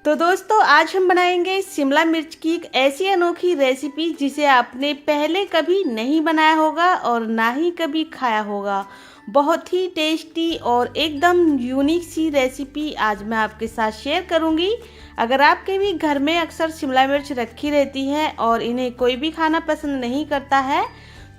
तो दोस्तों आज हम बनाएंगे शिमला मिर्च की एक ऐसी अनोखी रेसिपी जिसे आपने पहले कभी नहीं बनाया होगा और ना ही कभी खाया होगा। बहुत ही टेस्टी और एकदम यूनिक सी रेसिपी आज मैं आपके साथ शेयर करूंगी। अगर आपके भी घर में अक्सर शिमला मिर्च रखी रहती है और इन्हें कोई भी खाना पसंद नहीं करता है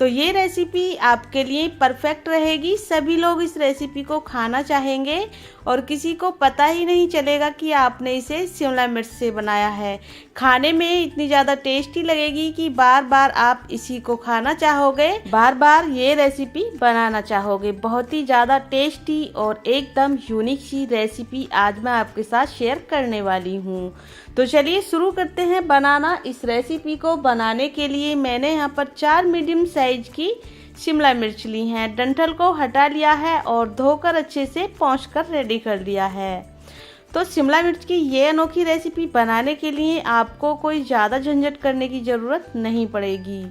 तो ये रेसिपी आपके लिए परफेक्ट रहेगी। सभी लोग इस रेसिपी को खाना चाहेंगे और किसी को पता ही नहीं चलेगा कि आपने इसे शिमला मिर्च से बनाया है। खाने में इतनी ज़्यादा टेस्टी लगेगी कि बार बार आप इसी को खाना चाहोगे, बार बार ये रेसिपी बनाना चाहोगे। बहुत ही ज़्यादा टेस्टी और एकदम यूनिक सी रेसिपी आज मैं आपके साथ शेयर करने वाली हूँ। तो चलिए शुरू करते हैं बनाना। इस रेसिपी को बनाने के लिए मैंने यहाँ पर 4 मीडियम साइज की शिमला मिर्च ली हैं। डंठल को हटा लिया है और धोकर अच्छे से पोंछ कर रेडी कर लिया है। तो शिमला मिर्च की ये अनोखी रेसिपी बनाने के लिए आपको कोई ज़्यादा झंझट करने की ज़रूरत नहीं पड़ेगी।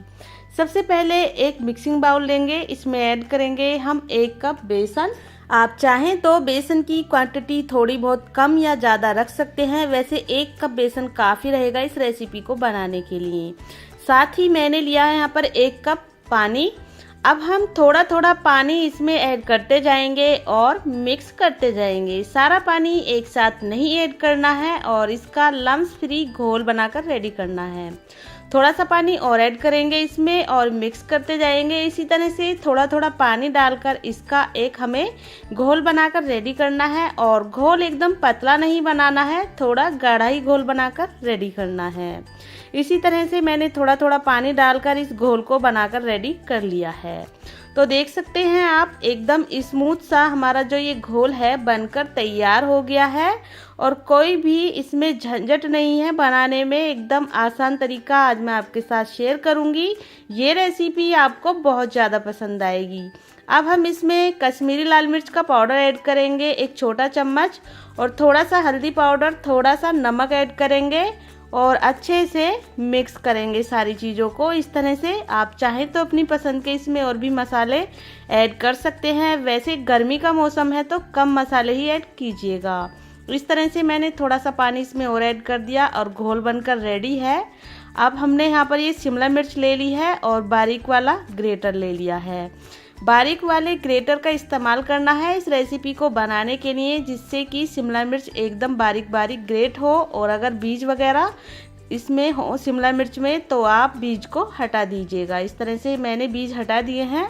सबसे पहले एक मिक्सिंग बाउल लेंगे, इसमें ऐड करेंगे हम 1 कप बेसन। आप चाहें तो बेसन की क्वांटिटी थोड़ी बहुत कम या ज़्यादा रख सकते हैं, वैसे 1 कप बेसन काफ़ी रहेगा इस रेसिपी को बनाने के लिए। साथ ही मैंने लिया है यहाँ पर 1 कप पानी। अब हम थोड़ा थोड़ा पानी इसमें ऐड करते जाएंगे और मिक्स करते जाएंगे। सारा पानी एक साथ नहीं ऐड करना है और इसका लम्स फ्री घोल बनाकर रेडी करना है। थोड़ा सा पानी और ऐड करेंगे इसमें और मिक्स करते जाएंगे। इसी तरह से थोड़ा थोड़ा पानी डालकर इसका एक हमें घोल बनाकर रेडी करना है और घोल एकदम पतला नहीं बनाना है, थोड़ा गाढ़ा ही घोल बनाकर रेडी करना है। इसी तरह से मैंने थोड़ा थोड़ा पानी डालकर इस घोल को बनाकर रेडी कर लिया है। तो देख सकते हैं आप एकदम स्मूथ सा हमारा जो ये घोल है बनकर तैयार हो गया है और कोई भी इसमें झंझट नहीं है बनाने में। एकदम आसान तरीका आज मैं आपके साथ शेयर करूंगी। ये रेसिपी आपको बहुत ज़्यादा पसंद आएगी। अब हम इसमें कश्मीरी लाल मिर्च का पाउडर ऐड करेंगे 1 छोटा चम्मच और थोड़ा सा हल्दी पाउडर, थोड़ा सा नमक ऐड करेंगे और अच्छे से मिक्स करेंगे सारी चीज़ों को। इस तरह से आप चाहें तो अपनी पसंद के इसमें और भी मसाले ऐड कर सकते हैं। वैसे गर्मी का मौसम है तो कम मसाले ही ऐड कीजिएगा। इस तरह से मैंने थोड़ा सा पानी इसमें और ऐड कर दिया और घोल बनकर रेडी है। अब हमने यहाँ पर ये शिमला मिर्च ले ली है और बारीक वाला ग्रेटर ले लिया है। बारीक वाले ग्रेटर का इस्तेमाल करना है इस रेसिपी को बनाने के लिए, जिससे कि शिमला मिर्च एकदम बारीक बारीक ग्रेट हो। और अगर बीज वगैरह इसमें हो शिमला मिर्च में तो आप बीज को हटा दीजिएगा। इस तरह से मैंने बीज हटा दिए हैं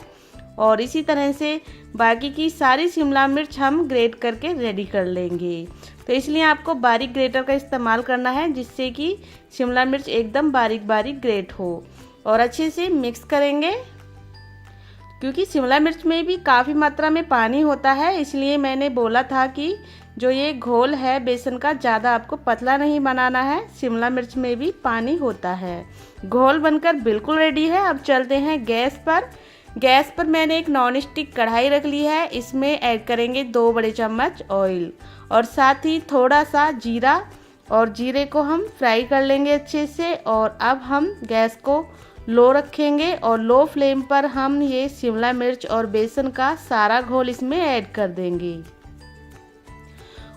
और इसी तरह से बाकी की सारी शिमला मिर्च हम ग्रेट करके रेडी कर लेंगे। तो इसलिए आपको बारीक ग्रेटर का इस्तेमाल करना है जिससे कि शिमला मिर्च एकदम बारीक बारीक ग्रेट हो। और अच्छे से मिक्स करेंगे क्योंकि शिमला मिर्च में भी काफ़ी मात्रा में पानी होता है, इसलिए मैंने बोला था कि जो ये घोल है बेसन का ज़्यादा आपको पतला नहीं बनाना है। शिमला मिर्च में भी पानी होता है। घोल बनकर बिल्कुल रेडी है। अब चलते हैं गैस पर। गैस पर मैंने एक नॉन स्टिक कढ़ाई रख ली है, इसमें ऐड करेंगे 2 बड़े चम्मच ऑयल और साथ ही थोड़ा सा जीरा, और जीरे को हम फ्राई कर लेंगे अच्छे से। और अब हम गैस को लो रखेंगे और लो फ्लेम पर हम ये शिमला मिर्च और बेसन का सारा घोल इसमें ऐड कर देंगे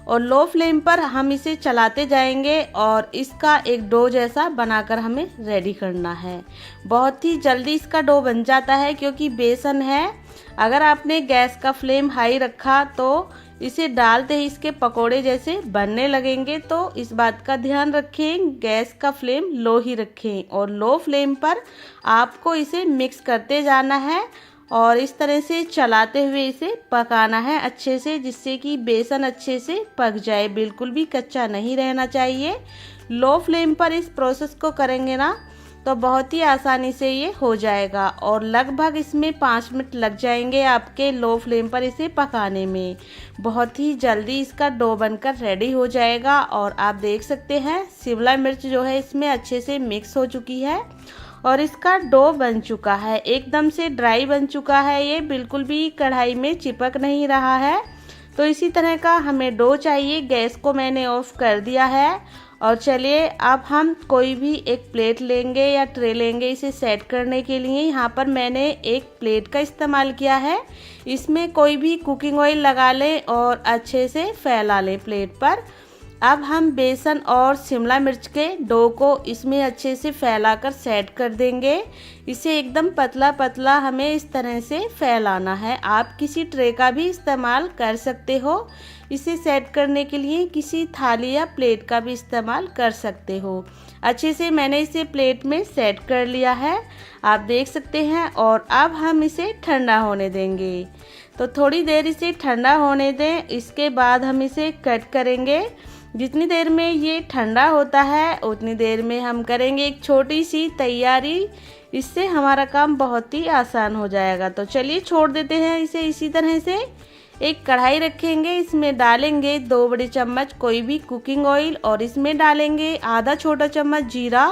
और लो फ्लेम पर हम इसे चलाते जाएंगे और इसका एक डो जैसा बनाकर हमें रेडी करना है। बहुत ही जल्दी इसका डो बन जाता है क्योंकि बेसन है। अगर आपने गैस का फ्लेम हाई रखा तो इसे डालते ही इसके पकोड़े जैसे बनने लगेंगे, तो इस बात का ध्यान रखें, गैस का फ्लेम लो ही रखें और लो फ्लेम पर आपको इसे मिक्स करते जाना है और इस तरह से चलाते हुए इसे पकाना है अच्छे से, जिससे कि बेसन अच्छे से पक जाए, बिल्कुल भी कच्चा नहीं रहना चाहिए। लो फ्लेम पर इस प्रोसेस को करेंगे ना तो बहुत ही आसानी से ये हो जाएगा और लगभग इसमें 5 मिनट लग जाएंगे आपके लो फ्लेम पर इसे पकाने में। बहुत ही जल्दी इसका डो बनकर रेडी हो जाएगा और आप देख सकते हैं शिमला मिर्च जो है इसमें अच्छे से मिक्स हो चुकी है और इसका डो बन चुका है, एकदम से ड्राई बन चुका है। ये बिल्कुल भी कढ़ाई में चिपक नहीं रहा है। तो इसी तरह का हमें डो चाहिए। गैस को मैंने ऑफ कर दिया है और चलिए अब हम कोई भी एक प्लेट लेंगे या ट्रे लेंगे इसे सेट करने के लिए। यहाँ पर मैंने एक प्लेट का इस्तेमाल किया है। इसमें कोई भी कुकिंग ऑयल लगा लें और अच्छे से फैला लें प्लेट पर। अब हम बेसन और शिमला मिर्च के डो को इसमें अच्छे से फैलाकर सेट कर देंगे। इसे एकदम पतला पतला हमें इस तरह से फैलाना है। आप किसी ट्रे का भी इस्तेमाल कर सकते हो। इसे सेट करने के लिए किसी थाली या प्लेट का भी इस्तेमाल कर सकते हो। अच्छे से मैंने इसे प्लेट में सेट कर लिया है, आप देख सकते हैं। और अब हम इसे ठंडा होने देंगे। तो थोड़ी देर इसे ठंडा होने दें, इसके बाद हम इसे कट करेंगे। जितनी देर में ये ठंडा होता है उतनी देर में हम करेंगे एक छोटी सी तैयारी। इससे हमारा काम बहुत ही आसान हो जाएगा। तो चलिए छोड़ देते हैं इसे। इसी तरह से एक कढ़ाई रखेंगे, इसमें डालेंगे 2 बड़े चम्मच कोई भी कुकिंग ऑयल और इसमें डालेंगे आधा छोटा चम्मच जीरा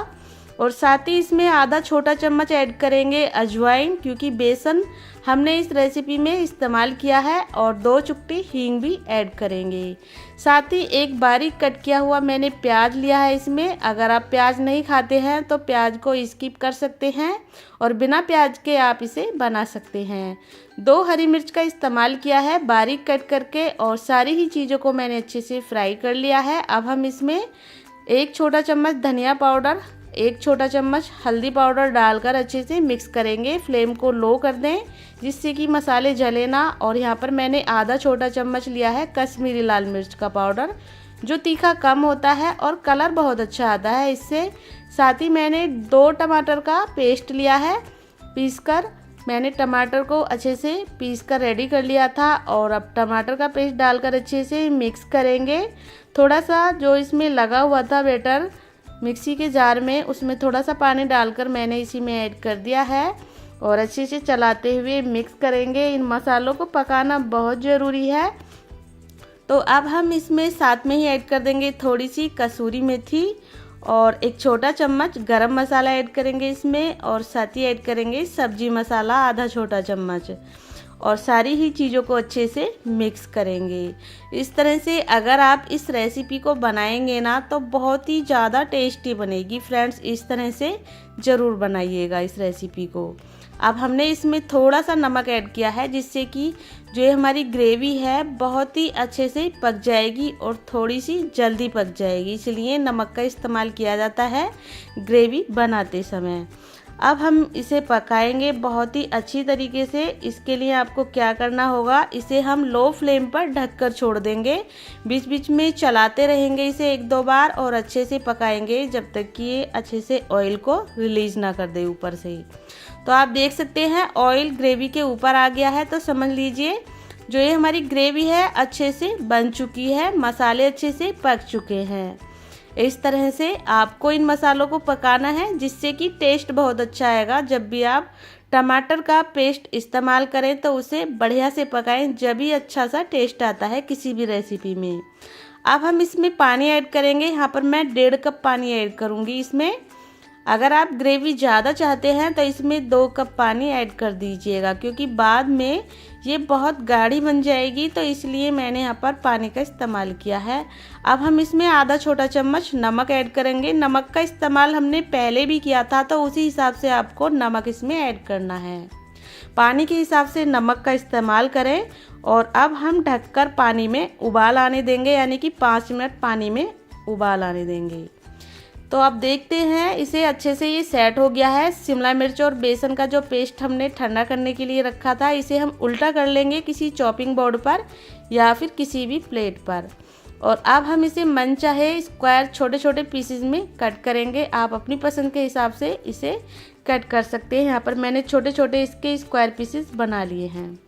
और साथ ही इसमें आधा छोटा चम्मच ऐड करेंगे अजवाइन, क्योंकि बेसन हमने इस रेसिपी में इस्तेमाल किया है। और 2 चुटकी हींग भी ऐड करेंगे। साथ ही एक बारीक कट किया हुआ मैंने प्याज लिया है इसमें। अगर आप प्याज नहीं खाते हैं तो प्याज को स्किप कर सकते हैं और बिना प्याज के आप इसे बना सकते हैं। 2 हरी मिर्च का इस्तेमाल किया है बारीक कट करके और सारी ही चीज़ों को मैंने अच्छे से फ्राई कर लिया है। अब हम इसमें 1 छोटा चम्मच धनिया पाउडर, 1 छोटा चम्मच हल्दी पाउडर डालकर अच्छे से मिक्स करेंगे। फ्लेम को लो कर दें जिससे कि मसाले जले ना। और यहाँ पर मैंने आधा छोटा चम्मच लिया है कश्मीरी लाल मिर्च का पाउडर, जो तीखा कम होता है और कलर बहुत अच्छा आता है इससे। साथ ही मैंने 2 टमाटर का पेस्ट लिया है पीसकर। मैंने टमाटर को अच्छे से पीसकर रेडी कर लिया था और अब टमाटर का पेस्ट डालकर अच्छे से मिक्स करेंगे। थोड़ा सा जो इसमें लगा हुआ था बैटर मिक्सी के जार में, उसमें थोड़ा सा पानी डालकर मैंने इसी में ऐड कर दिया है और अच्छे से चलाते हुए मिक्स करेंगे। इन मसालों को पकाना बहुत ज़रूरी है। तो अब हम इसमें साथ में ही ऐड कर देंगे थोड़ी सी कसूरी मेथी और 1 छोटा चम्मच गरम मसाला ऐड करेंगे इसमें और साथ ही ऐड करेंगे सब्जी मसाला आधा छोटा चम्मच और सारी ही चीज़ों को अच्छे से मिक्स करेंगे। इस तरह से अगर आप इस रेसिपी को बनाएंगे ना तो बहुत ही ज़्यादा टेस्टी बनेगी फ्रेंड्स। इस तरह से ज़रूर बनाइएगा इस रेसिपी को। अब हमने इसमें थोड़ा सा नमक ऐड किया है जिससे कि जो ये हमारी ग्रेवी है बहुत ही अच्छे से पक जाएगी और थोड़ी सी जल्दी पक जाएगी, इसलिए नमक का इस्तेमाल किया जाता है ग्रेवी बनाते समय। अब हम इसे पकाएंगे बहुत ही अच्छी तरीके से। इसके लिए आपको क्या करना होगा, इसे हम लो फ्लेम पर ढककर छोड़ देंगे। बीच बीच में चलाते रहेंगे इसे 1-2 बार और अच्छे से पकाएंगे जब तक कि ये अच्छे से ऑयल को रिलीज ना कर दे ऊपर से ही। तो आप देख सकते हैं ऑयल ग्रेवी के ऊपर आ गया है, तो समझ लीजिए जो ये हमारी ग्रेवी है अच्छे से बन चुकी है, मसाले अच्छे से पक चुके हैं। इस तरह से आपको इन मसालों को पकाना है जिससे कि टेस्ट बहुत अच्छा आएगा। जब भी आप टमाटर का पेस्ट इस्तेमाल करें तो उसे बढ़िया से पकाएं, जब भी अच्छा सा टेस्ट आता है किसी भी रेसिपी में। अब हम इसमें पानी ऐड करेंगे। यहाँ पर मैं 1.5 कप पानी ऐड करूँगी इसमें। अगर आप ग्रेवी ज़्यादा चाहते हैं तो इसमें 2 कप पानी ऐड कर दीजिएगा, क्योंकि बाद में ये बहुत गाढ़ी बन जाएगी, तो इसलिए मैंने यहाँ पर पानी का इस्तेमाल किया है। अब हम इसमें आधा छोटा चम्मच नमक ऐड करेंगे। नमक का इस्तेमाल हमने पहले भी किया था, तो उसी हिसाब से आपको नमक इसमें ऐड करना है। पानी के हिसाब से नमक का इस्तेमाल करें। और अब हम ढककर पानी में उबाल आने देंगे, यानी कि 5 मिनट पानी में उबाल आने देंगे। तो आप देखते हैं इसे अच्छे से ये सेट हो गया है। शिमला मिर्च और बेसन का जो पेस्ट हमने ठंडा करने के लिए रखा था, इसे हम उल्टा कर लेंगे किसी चॉपिंग बोर्ड पर या फिर किसी भी प्लेट पर। और अब हम इसे मनचाहे स्क्वायर छोटे छोटे पीसेस में कट करेंगे। आप अपनी पसंद के हिसाब से इसे कट कर सकते हैं। यहाँ पर मैंने छोटे छोटे इसके स्क्वायर पीसेस बना लिए हैं।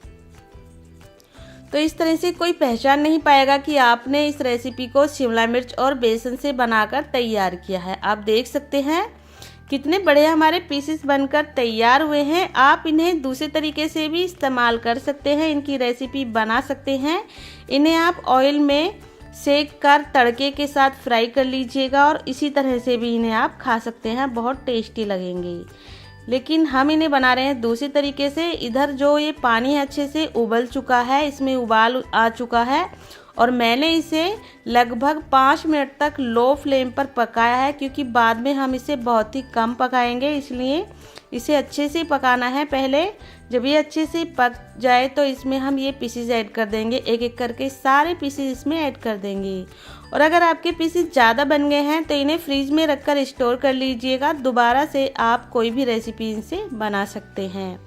तो इस तरह से कोई पहचान नहीं पाएगा कि आपने इस रेसिपी को शिमला मिर्च और बेसन से बनाकर तैयार किया है। आप देख सकते हैं कितने बड़े हमारे पीसेस बनकर तैयार हुए हैं। आप इन्हें दूसरे तरीके से भी इस्तेमाल कर सकते हैं, इनकी रेसिपी बना सकते हैं। इन्हें आप ऑयल में सेक कर तड़के के साथ फ्राई कर लीजिएगा और इसी तरह से भी इन्हें आप खा सकते हैं, बहुत टेस्टी लगेंगे। लेकिन हम इन्हें बना रहे हैं दूसरी तरीके से। इधर जो ये पानी अच्छे से उबल चुका है, इसमें उबाल आ चुका है और मैंने इसे लगभग 5 मिनट तक लो फ्लेम पर पकाया है, क्योंकि बाद में हम इसे बहुत ही कम पकाएंगे, इसलिए इसे अच्छे से पकाना है पहले। जब ये अच्छे से पक जाए तो इसमें हम ये पीसेस ऐड कर देंगे, एक एक करके सारे पीसेस इसमें ऐड कर देंगे। और अगर आपके पीसेस ज़्यादा बन गए हैं तो इन्हें फ्रीज में रखकर स्टोर कर लीजिएगा। दोबारा से आप कोई भी रेसिपी इनसे बना सकते हैं।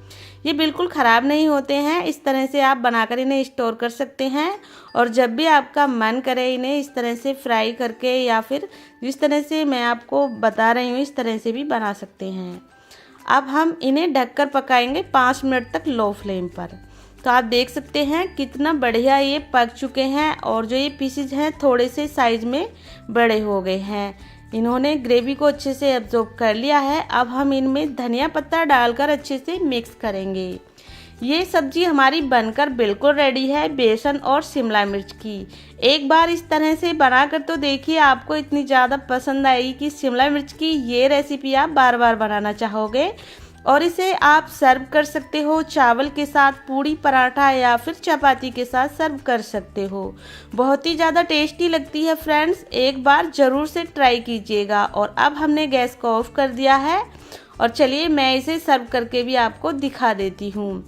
ये बिल्कुल ख़राब नहीं होते हैं। इस तरह से आप बनाकर इन्हें स्टोर कर सकते हैं और जब भी आपका मन करे इन्हें इस तरह से फ्राई करके या फिर जिस तरह से मैं आपको बता रही हूँ इस तरह से भी बना सकते हैं। अब हम इन्हें ढककर पकाएंगे 5 मिनट तक लो फ्लेम पर। तो आप देख सकते हैं कितना बढ़िया ये पक चुके हैं और जो ये पीसेज हैं थोड़े से साइज़ में बड़े हो गए हैं। इन्होंने ग्रेवी को अच्छे से एब्जॉर्ब कर लिया है। अब हम इनमें धनिया पत्ता डालकर अच्छे से मिक्स करेंगे। ये सब्जी हमारी बनकर बिल्कुल रेडी है बेसन और शिमला मिर्च की। एक बार इस तरह से बनाकर तो देखिए, आपको इतनी ज़्यादा पसंद आएगी कि शिमला मिर्च की ये रेसिपी आप बार बार बनाना चाहोगे। और इसे आप सर्व कर सकते हो चावल के साथ, पूड़ी पराठा या फिर चपाती के साथ सर्व कर सकते हो। बहुत ही ज़्यादा टेस्टी लगती है फ्रेंड्स, एक बार ज़रूर से ट्राई कीजिएगा। और अब हमने गैस को ऑफ कर दिया है और चलिए मैं इसे सर्व करके भी आपको दिखा देती हूँ।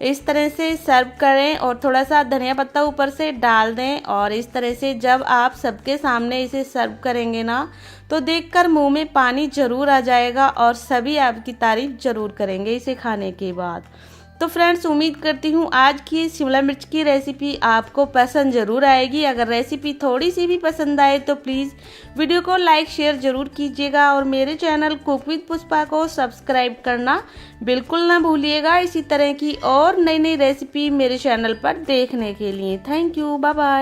इस तरह से सर्व करें और थोड़ा सा धनिया पत्ता ऊपर से डाल दें और इस तरह से जब आप सबके सामने इसे सर्व करेंगे ना तो देखकर मुंह में पानी ज़रूर आ जाएगा और सभी आपकी तारीफ ज़रूर करेंगे इसे खाने के बाद। तो फ्रेंड्स, उम्मीद करती हूँ आज की शिमला मिर्च की रेसिपी आपको पसंद ज़रूर आएगी। अगर रेसिपी थोड़ी सी भी पसंद आए तो प्लीज़ वीडियो को लाइक शेयर ज़रूर कीजिएगा और मेरे चैनल कुक विद पुष्पा को सब्सक्राइब करना बिल्कुल ना भूलिएगा इसी तरह की और नई नई रेसिपी मेरे चैनल पर देखने के लिए। Thank you, bye bye.